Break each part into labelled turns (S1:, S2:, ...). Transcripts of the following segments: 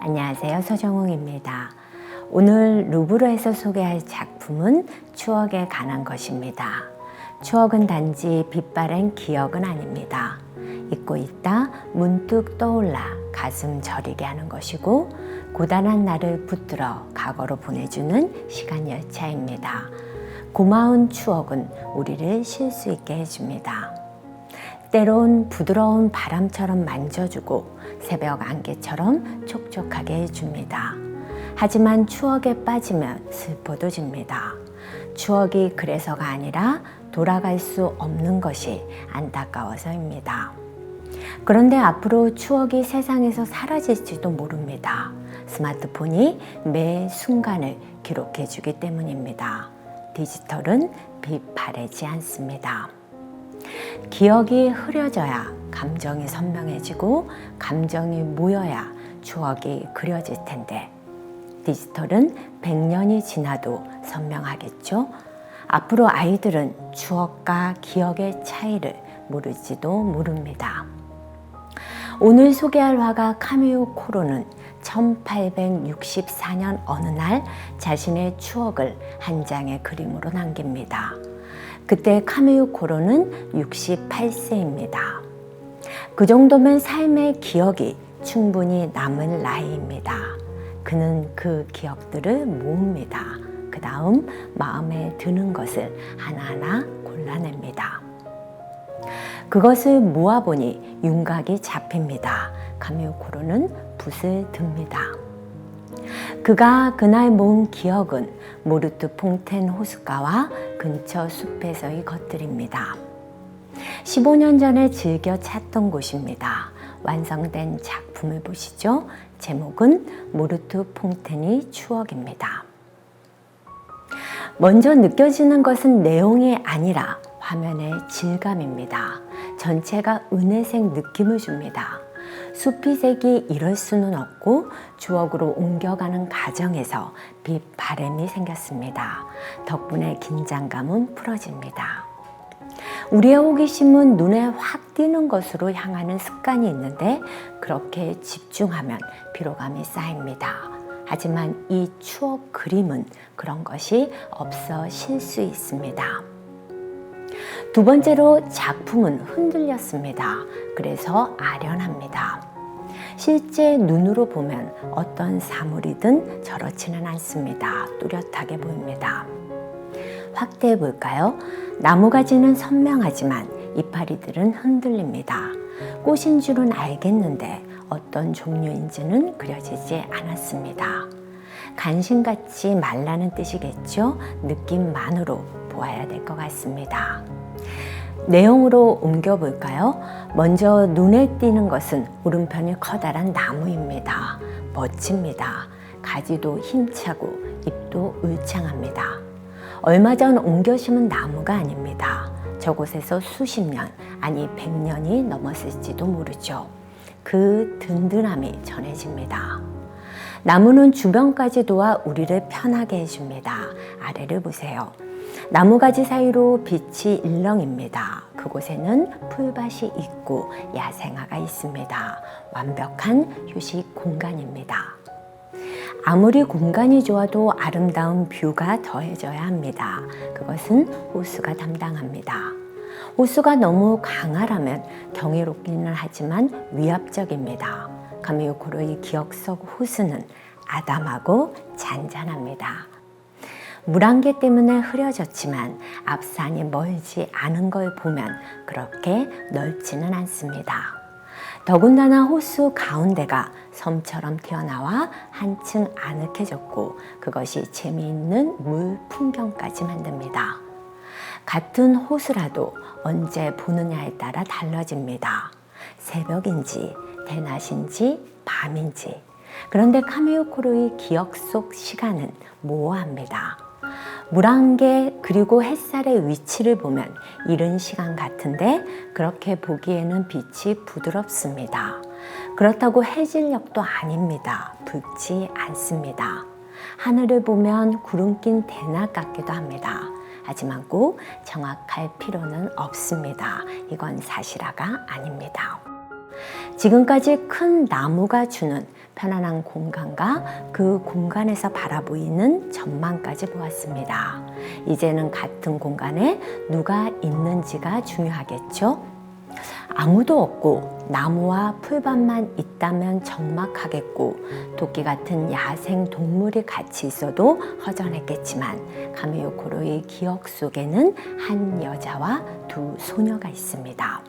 S1: 안녕하세요. 서정웅입니다. 오늘 루브르에서 소개할 작품은 추억에 관한 것입니다. 추억은 단지 빛바랜 기억은 아닙니다. 잊고 있다 문득 떠올라 가슴 저리게 하는 것이고 고단한 날을 붙들어 과거로 보내주는 시간 열차입니다. 고마운 추억은 우리를 쉴 수 있게 해줍니다. 때론 부드러운 바람처럼 만져주고 새벽 안개처럼 촉촉하게 해줍니다. 하지만 추억에 빠지면 슬퍼도 집니다. 추억이 그래서가 아니라 돌아갈 수 없는 것이 안타까워서입니다. 그런데 앞으로 추억이 세상에서 사라질지도 모릅니다. 스마트폰이 매 순간을 기록해 주기 때문입니다. 디지털은 빛 바래지 않습니다. 기억이 흐려져야 감정이 선명해지고 감정이 모여야 추억이 그려질 텐데 디지털은 100년이 지나도 선명하겠죠? 앞으로 아이들은 추억과 기억의 차이를 모를지도 모릅니다. 오늘 소개할 화가 카미오 코로는 1864년 어느 날 자신의 추억을 한 장의 그림으로 남깁니다. 그때 카미오 코로는 68세입니다. 그 정도면 삶의 기억이 충분히 남을 나이입니다. 그는 그 기억들을 모읍니다. 그 다음 마음에 드는 것을 하나하나 골라냅니다. 그것을 모아보니 윤곽이 잡힙니다. 카미오 코로는 붓을 듭니다. 그가 그날 모은 기억은 모르트 퐁텐 호숫가와 근처 숲에서의 것들입니다. 15년 전에 즐겨 찾던 곳입니다. 완성된 작품을 보시죠. 제목은 모르트 퐁텐의 추억입니다. 먼저 느껴지는 것은 내용이 아니라 화면의 질감입니다. 전체가 은혜색 느낌을 줍니다. 숲이 색이 이럴 수는 없고 추억으로 옮겨가는 과정에서 빛 바램이 생겼습니다. 덕분에 긴장감은 풀어집니다. 우리의 호기심은 눈에 확 띄는 것으로 향하는 습관이 있는데 그렇게 집중하면 피로감이 쌓입니다. 하지만 이 추억 그림은 그런 것이 없어질 수 있습니다. 두 번째로 작품은 흔들렸습니다. 그래서 아련합니다. 실제 눈으로 보면 어떤 사물이든 저렇지는 않습니다. 뚜렷하게 보입니다. 확대해 볼까요? 나무가지는 선명하지만 이파리들은 흔들립니다. 꽃인 줄은 알겠는데 어떤 종류인지는 그려지지 않았습니다. 간신같이 말라는 뜻이겠죠? 느낌만으로 보아야 될 것 같습니다. 내용으로 옮겨볼까요? 먼저 눈에 띄는 것은 오른편이 커다란 나무입니다. 멋집니다. 가지도 힘차고 잎도 울창합니다. 얼마 전 옮겨 심은 나무가 아닙니다. 저곳에서 수십 년, 아니 100년이 넘었을지도 모르죠. 그 든든함이 전해집니다. 나무는 주변까지 도와 우리를 편하게 해줍니다. 아래를 보세요. 나무가지 사이로 빛이 일렁입니다. 그곳에는 풀밭이 있고 야생화가 있습니다. 완벽한 휴식 공간입니다. 아무리 공간이 좋아도 아름다운 뷰가 더해져야 합니다. 그것은 호수가 담당합니다. 호수가 너무 강하라면 경이롭기는 하지만 위압적입니다. 카미오 코로의 기억 속 호수는 아담하고 잔잔합니다. 물안개 때문에 흐려졌지만 앞산이 멀지 않은 걸 보면 그렇게 넓지는 않습니다. 더군다나 호수 가운데가 섬처럼 튀어나와 한층 아늑해졌고 그것이 재미있는 물 풍경까지 만듭니다. 같은 호수라도 언제 보느냐에 따라 달라집니다. 새벽인지 대낮인지 밤인지. 그런데 카미오 코로의 기억 속 시간은 모호합니다. 물안개 그리고 햇살의 위치를 보면 이른 시간 같은데 그렇게 보기에는 빛이 부드럽습니다. 그렇다고 해질녘도 아닙니다. 붉지 않습니다. 하늘을 보면 구름 낀 대낮 같기도 합니다. 하지만 꼭 정확할 필요는 없습니다. 이건 사실화가 아닙니다. 지금까지 큰 나무가 주는 편안한 공간과 그 공간에서 바라보이는 전망까지 보았습니다. 이제는 같은 공간에 누가 있는지가 중요하겠죠? 아무도 없고 나무와 풀밭만 있다면 적막하겠고 도끼 같은 야생 동물이 같이 있어도 허전했겠지만 카미요 코로의 기억 속에는 한 여자와 두 소녀가 있습니다.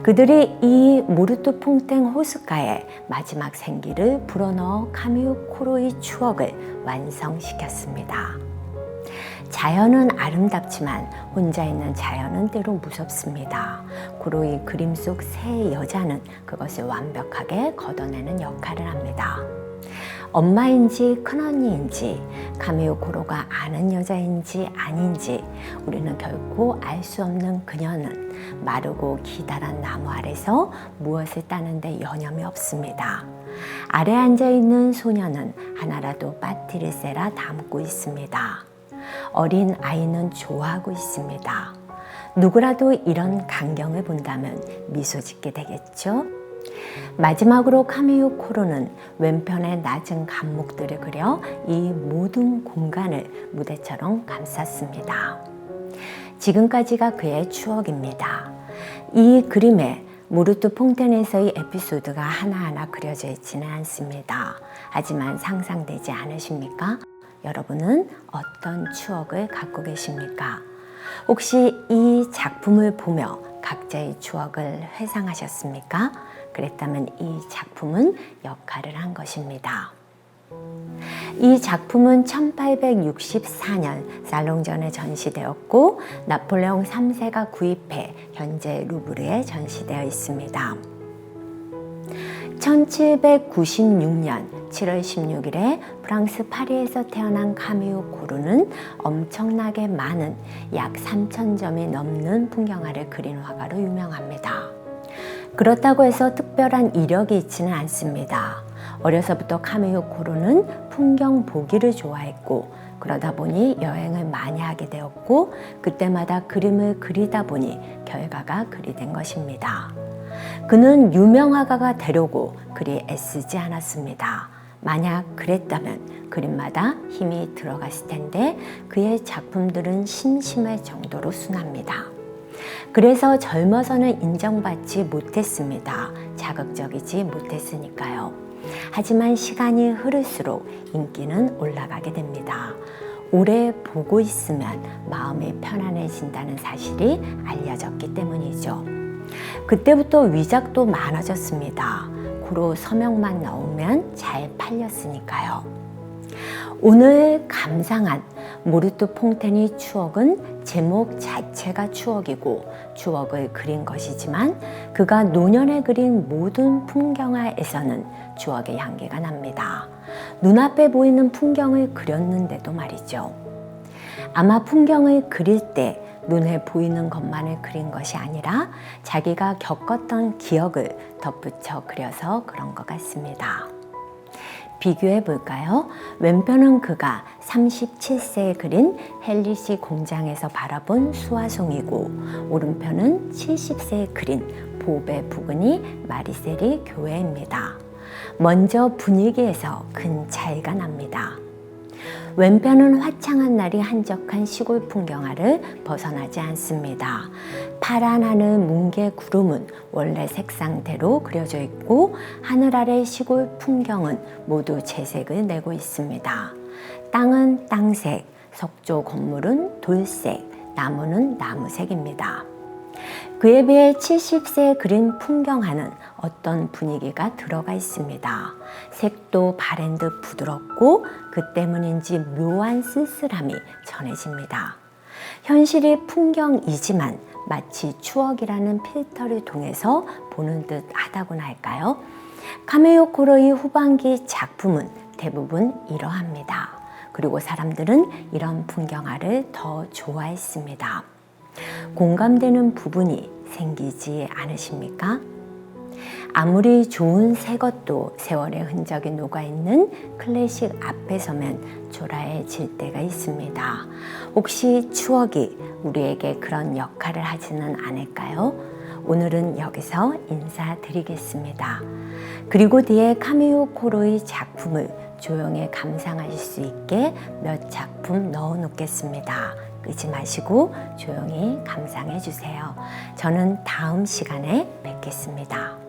S1: 그들이 이 모르토 퐁땡 호숫가에 마지막 생기를 불어넣어 카미요 코로의 추억을 완성시켰습니다. 자연은 아름답지만 혼자 있는 자연은 때로 무섭습니다. 고로의 그림 속 새 여자는 그것을 완벽하게 걷어내는 역할을 합니다. 엄마인지 큰언니인지 카미요 코로가 아는 여자인지 아닌지 우리는 결코 알 수 없는 그녀는 마르고 기다란 나무 아래서 무엇을 따는데 여념이 없습니다. 아래 앉아있는 소녀는 하나라도 빠티를 쎄라 담고 있습니다. 어린 아이는 좋아하고 있습니다. 누구라도 이런 광경을 본다면 미소 짓게 되겠죠? 마지막으로 카미요 코로는 왼편의 낮은 감목들을 그려 이 모든 공간을 무대처럼 감쌌습니다. 지금까지가 그의 추억입니다. 이 그림에 모르토 퐁텐에서의 에피소드가 하나하나 그려져 있지는 않습니다. 하지만 상상되지 않으십니까? 여러분은 어떤 추억을 갖고 계십니까? 혹시 이 작품을 보며 각자의 추억을 회상하셨습니까? 그랬다면 이 작품은 역할을 한 것입니다. 이 작품은 1864년 살롱전에 전시되었고 나폴레옹 3세가 구입해 현재 루브르에 전시되어 있습니다. 1796년 7월 16일에 프랑스 파리에서 태어난 카미요 코르는 엄청나게 많은 약 3,000점이 넘는 풍경화를 그린 화가로 유명합니다. 그렇다고 해서 특별한 이력이 있지는 않습니다. 어려서부터 카미요 코르는 풍경 보기를 좋아했고 그러다 보니 여행을 많이 하게 되었고 그때마다 그림을 그리다 보니 결과가 그리 된 것입니다. 그는 유명 화가가 되려고 그리 애쓰지 않았습니다. 만약 그랬다면 그림마다 힘이 들어갔을 텐데 그의 작품들은 심심할 정도로 순합니다. 그래서 젊어서는 인정받지 못했습니다. 자극적이지 못했으니까요. 하지만 시간이 흐를수록 인기는 올라가게 됩니다. 오래 보고 있으면 마음이 편안해진다는 사실이 알려졌기 때문이죠. 그때부터 위작도 많아졌습니다. 고로 서명만 나오면 잘 팔렸으니까요. 오늘 감상한 모르토 퐁텐의 추억은 제목 자체가 추억이고 추억을 그린 것이지만 그가 노년에 그린 모든 풍경화에서는 추억의 향기가 납니다. 눈앞에 보이는 풍경을 그렸는데도 말이죠. 아마 풍경을 그릴 때 눈에 보이는 것만을 그린 것이 아니라 자기가 겪었던 기억을 덧붙여 그려서 그런 것 같습니다. 비교해 볼까요? 왼편은 그가 37세에 그린 헬리시 공장에서 바라본 수화송이고 오른편은 70세에 그린 보베 부근이 마리세리 교회입니다. 먼저 분위기에서 큰 차이가 납니다. 왼편은 화창한 날이 한적한 시골 풍경화를 벗어나지 않습니다. 파란 하늘 뭉게 구름은 원래 색상대로 그려져 있고 하늘 아래 시골 풍경은 모두 채색을 내고 있습니다. 땅은 땅색, 석조 건물은 돌색, 나무는 나무색입니다. 그에 비해 70세에 그린 풍경화는 어떤 분위기가 들어가 있습니다. 색도 바랜 듯 부드럽고 그 때문인지 묘한 쓸쓸함이 전해집니다. 현실이 풍경이지만 마치 추억이라는 필터를 통해서 보는 듯 하다고나 할까요? 카미요 코로의 후반기 작품은 대부분 이러합니다. 그리고 사람들은 이런 풍경화를 더 좋아했습니다. 공감되는 부분이 생기지 않으십니까? 아무리 좋은 새 것도 세월의 흔적이 녹아있는 클래식 앞에 서면 초라해질 때가 있습니다. 혹시 추억이 우리에게 그런 역할을 하지는 않을까요? 오늘은 여기서 인사드리겠습니다. 그리고 뒤에 카미오 코로의 작품을 조용히 감상하실 수 있게 몇 작품 넣어 놓겠습니다. 끄지 마시고 조용히 감상해 주세요. 저는 다음 시간에 뵙겠습니다.